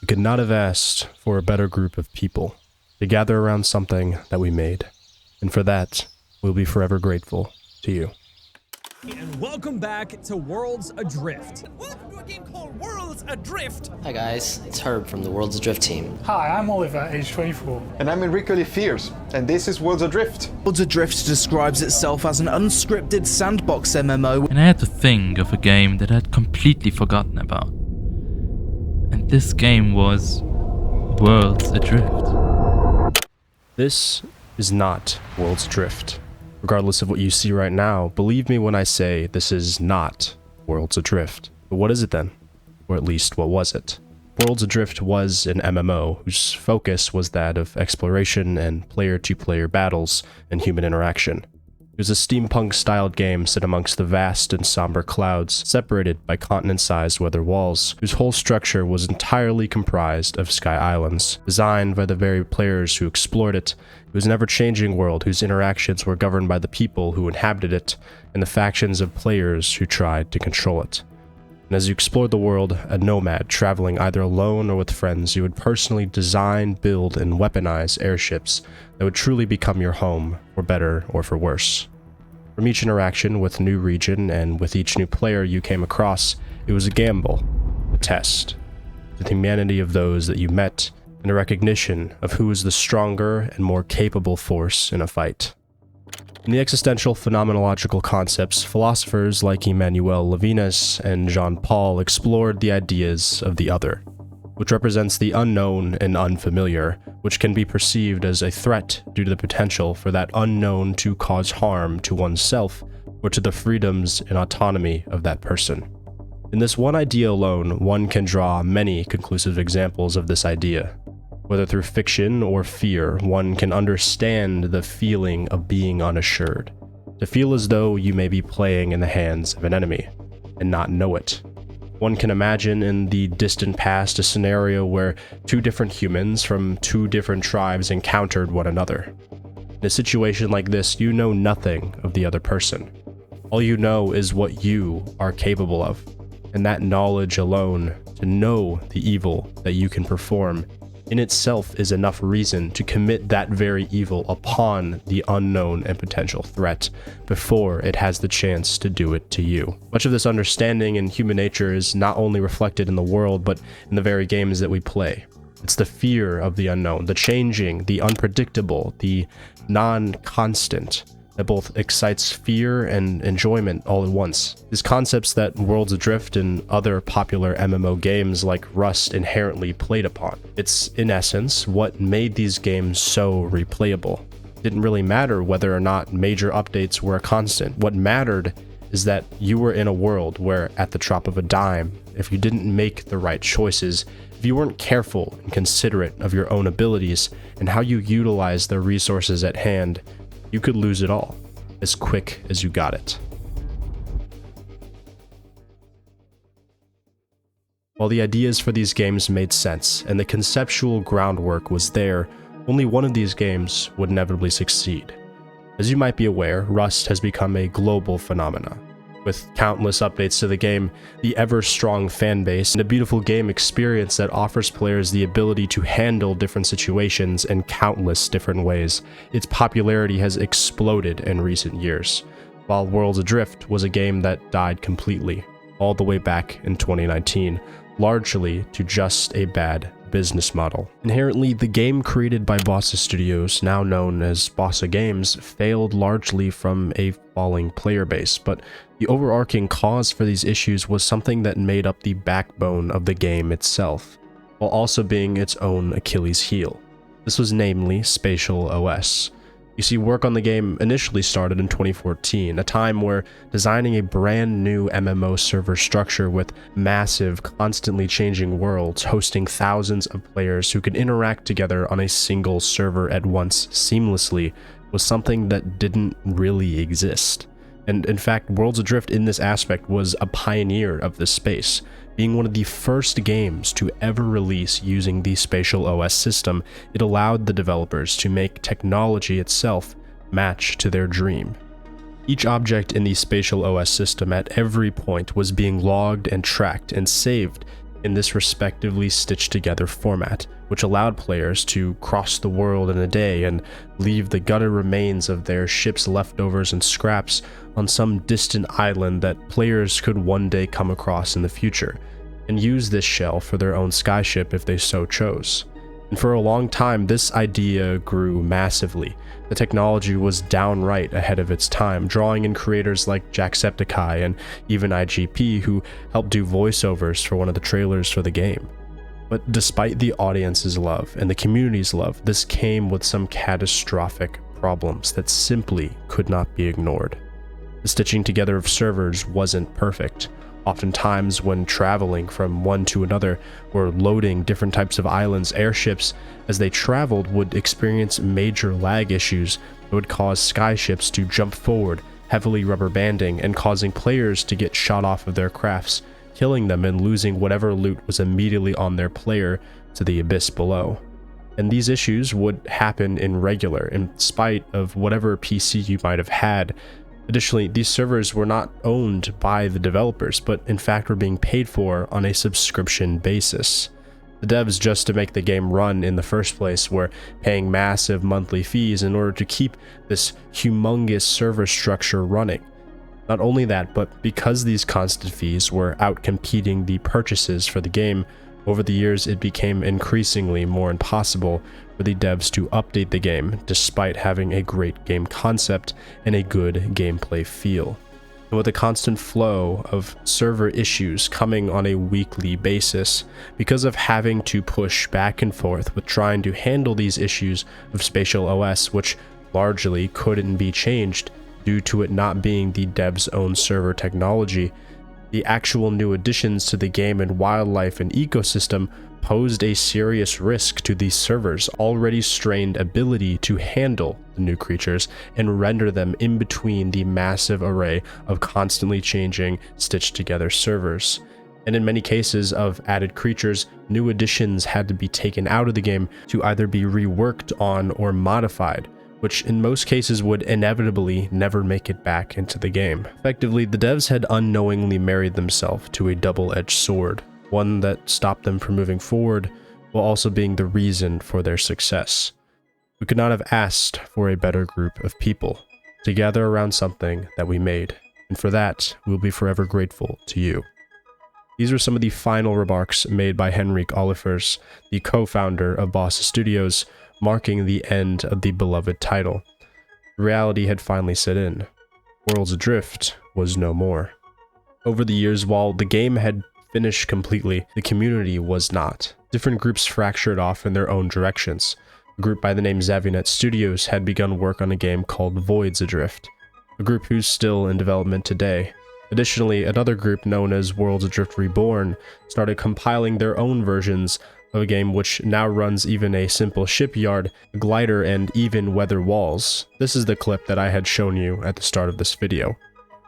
We could not have asked for a better group of people to gather around something that we made, and for that, we'll be forever grateful to you. And welcome back to Worlds Adrift. Welcome to a game called Worlds Adrift. Hi guys, it's Herb from the Worlds Adrift team. Hi, I'm Oliver, age 24. And I'm Enrico Fierce, and this is Worlds Adrift. Worlds Adrift describes itself as an unscripted sandbox MMO. And I had to think of a game that I'd completely forgotten about. And this game was Worlds Adrift. This is not Worlds Adrift. Regardless of what you see right now, believe me when I say this is not Worlds Adrift. But what is it then? Or at least, what was it? Worlds Adrift was an MMO whose focus was that of exploration and player-to-player battles and human interaction. It was a steampunk-styled game set amongst the vast and somber clouds, separated by continent-sized weather walls, whose whole structure was entirely comprised of sky islands. Designed by the very players who explored it, it was an ever-changing world whose interactions were governed by the people who inhabited it, and the factions of players who tried to control it. And as you explored the world, a nomad traveling either alone or with friends, you would personally design, build, and weaponize airships that would truly become your home, for better or for worse. From each interaction with a new region and with each new player you came across, it was a gamble, a test, the humanity of those that you met, and a recognition of who was the stronger and more capable force in a fight. In the existential phenomenological concepts, philosophers like Emmanuel Levinas and Jean-Paul explored the ideas of the other, which represents the unknown and unfamiliar, which can be perceived as a threat due to the potential for that unknown to cause harm to oneself or to the freedoms and autonomy of that person. In this one idea alone, one can draw many conclusive examples of this idea. Whether through fiction or fear, one can understand the feeling of being unassured, to feel as though you may be playing in the hands of an enemy, and not know it. One can imagine in the distant past a scenario where two different humans from two different tribes encountered one another. In a situation like this, you know nothing of the other person. All you know is what you are capable of, and that knowledge alone, to know the evil that you can perform, in itself is enough reason to commit that very evil upon the unknown and potential threat before it has the chance to do it to you. Much of this understanding in human nature is not only reflected in the world, but in the very games that we play. It's the fear of the unknown, the changing, the unpredictable, the non-constant, that both excites fear and enjoyment all at once. These concepts that Worlds Adrift and other popular MMO games like Rust inherently played upon. It's, in essence, what made these games so replayable. It didn't really matter whether or not major updates were a constant. What mattered is that you were in a world where, at the drop of a dime, if you didn't make the right choices, if you weren't careful and considerate of your own abilities and how you utilized the resources at hand, you could lose it all, as quick as you got it. While the ideas for these games made sense, and the conceptual groundwork was there, only one of these games would inevitably succeed. As you might be aware, Rust has become a global phenomenon. With countless updates to the game, the ever-strong fanbase, and a beautiful game experience that offers players the ability to handle different situations in countless different ways, its popularity has exploded in recent years, while Worlds Adrift was a game that died completely, all the way back in 2019, largely to just a bad business model. Inherently, the game created by Bossa Studios, now known as Bossa Games, failed largely from a falling player base, but the overarching cause for these issues was something that made up the backbone of the game itself, while also being its own Achilles heel. This was namely Spatial OS. You see, work on the game initially started in 2014, a time where designing a brand new MMO server structure with massive, constantly changing worlds hosting thousands of players who could interact together on a single server at once seamlessly was something that didn't really exist. And in fact, Worlds Adrift in this aspect was a pioneer of this space, being one of the first games to ever release using the Spatial OS system. It allowed the developers to make technology itself match to their dream. Each object in the Spatial OS system at every point was being logged and tracked and saved in this respectively stitched together format, which allowed players to cross the world in a day and leave the gutter remains of their ship's leftovers and scraps on some distant island that players could one day come across in the future, and use this shell for their own skyship if they so chose. And for a long time, this idea grew massively. The technology was downright ahead of its time, drawing in creators like Jacksepticeye and even IGP, who helped do voiceovers for one of the trailers for the game. But despite the audience's love and the community's love, this came with some catastrophic problems that simply could not be ignored. The stitching together of servers wasn't perfect. Oftentimes, when traveling from one to another or loading different types of islands, airships, as they traveled, would experience major lag issues that would cause skyships to jump forward, heavily rubber banding and causing players to get shot off of their crafts, killing them and losing whatever loot was immediately on their player to the abyss below. And these issues would happen in regular, in spite of whatever PC you might have had. Additionally, these servers were not owned by the developers, but in fact were being paid for on a subscription basis. The devs, just to make the game run in the first place, were paying massive monthly fees in order to keep this humongous server structure running. Not only that, but because these constant fees were outcompeting the purchases for the game, over the years it became increasingly more impossible for the devs to update the game despite having a great game concept and a good gameplay feel. And with a constant flow of server issues coming on a weekly basis, because of having to push back and forth with trying to handle these issues of Spatial OS, which largely couldn't be changed due to it not being the devs' own server technology, the actual new additions to the game and wildlife and ecosystem posed a serious risk to these servers' already strained ability to handle the new creatures and render them in between the massive array of constantly changing, stitched together servers. And in many cases of added creatures, new additions had to be taken out of the game to either be reworked on or modified, which in most cases would inevitably never make it back into the game. Effectively, the devs had unknowingly married themselves to a double-edged sword, one that stopped them from moving forward while also being the reason for their success. We could not have asked for a better group of people to gather around something that we made, and for that, we'll be forever grateful to you. These were some of the final remarks made by Henrik Olifers, the co-founder of Boss Studios, marking the end of the beloved title. Reality had finally set in. Worlds Adrift was no more. Over the years, while the game had finished completely, the community was not. Different groups fractured off in their own directions. A group by the name Xavinet Studios had begun work on a game called Voids Adrift, a group who's still in development today. Additionally, another group known as Worlds Adrift Reborn started compiling their own versions of a game which now runs even a simple shipyard, glider, and even weather walls. This is the clip that I had shown you at the start of this video.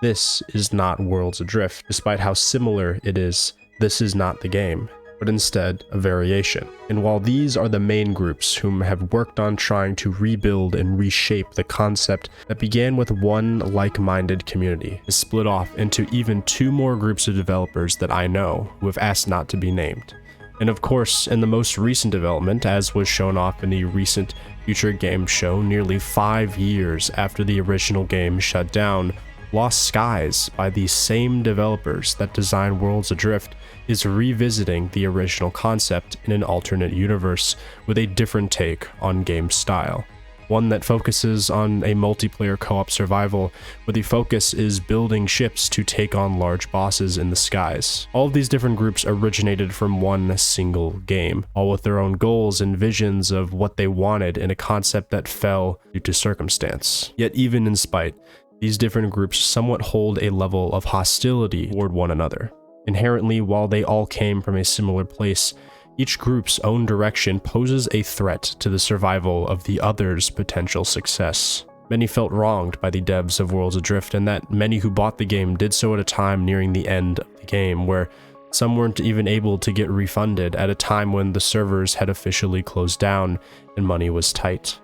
This is not Worlds Adrift. Despite how similar it is, this is not the game, but instead a variation. And while these are the main groups whom have worked on trying to rebuild and reshape the concept that began with one like-minded community, is split off into even two more groups of developers that I know who have asked not to be named. And of course, in the most recent development, as was shown off in the recent Future Games show nearly 5 years after the original game shut down, Lost Skies, by the same developers that designed Worlds Adrift, is revisiting the original concept in an alternate universe with a different take on game style. One that focuses on a multiplayer co-op survival, where the focus is building ships to take on large bosses in the skies. All of these different groups originated from one single game, all with their own goals and visions of what they wanted in a concept that fell due to circumstance. Yet even in spite, these different groups somewhat hold a level of hostility toward one another. Inherently, while they all came from a similar place, each group's own direction poses a threat to the survival of the other's potential success. Many felt wronged by the devs of Worlds Adrift, and that many who bought the game did so at a time nearing the end of the game, where some weren't even able to get refunded at a time when the servers had officially closed down and money was tight.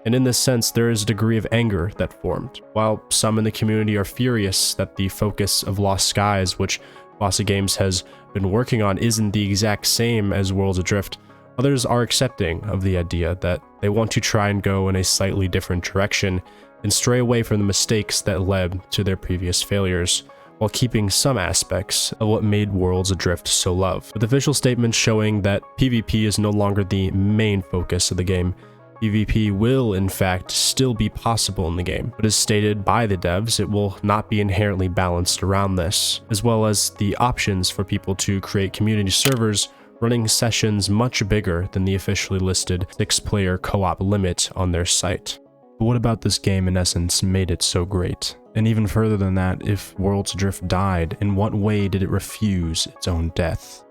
And in this sense, there is a degree of anger that formed. While some in the community are furious that the focus of Lost Skies, which Bossa Games has been working on isn't the exact same as Worlds Adrift, others are accepting of the idea that they want to try and go in a slightly different direction and stray away from the mistakes that led to their previous failures, while keeping some aspects of what made Worlds Adrift so loved. With official statements showing that PvP is no longer the main focus of the game, PvP will in fact still be possible in the game, but as stated by the devs, it will not be inherently balanced around this, as well as the options for people to create community servers running sessions much bigger than the officially listed 6-player co-op limit on their site. But what about this game in essence made it so great? And even further than that, if Worlds Adrift died, in what way did it refuse its own death?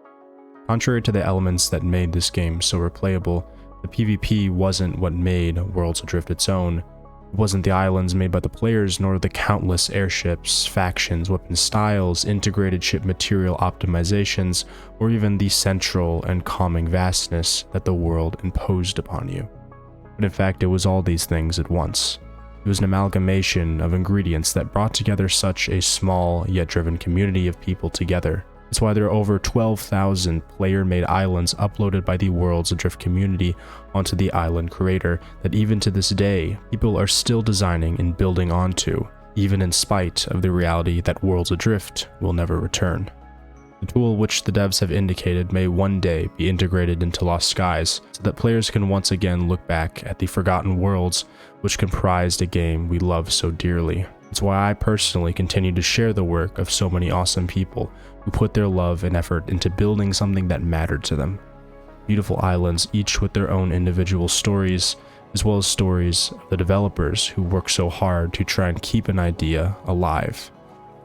Contrary to the elements that made this game so replayable, the PvP wasn't what made Worlds Adrift its own. It wasn't the islands made by the players, nor the countless airships, factions, weapon styles, integrated ship material optimizations, or even the central and calming vastness that the world imposed upon you. But in fact, it was all these things at once. It was an amalgamation of ingredients that brought together such a small yet driven community of people together. It's why there are over 12,000 player-made islands uploaded by the Worlds Adrift community onto the island creator that even to this day, people are still designing and building onto, even in spite of the reality that Worlds Adrift will never return. The tool which the devs have indicated may one day be integrated into Lost Skies, so that players can once again look back at the forgotten worlds which comprised a game we love so dearly. It's why I personally continue to share the work of so many awesome people who put their love and effort into building something that mattered to them. Beautiful islands, each with their own individual stories, as well as stories of the developers who work so hard to try and keep an idea alive.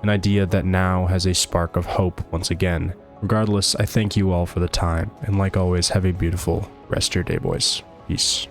An idea that now has a spark of hope once again. Regardless, I thank you all for the time, and like always, have a beautiful rest of your day, boys. Peace.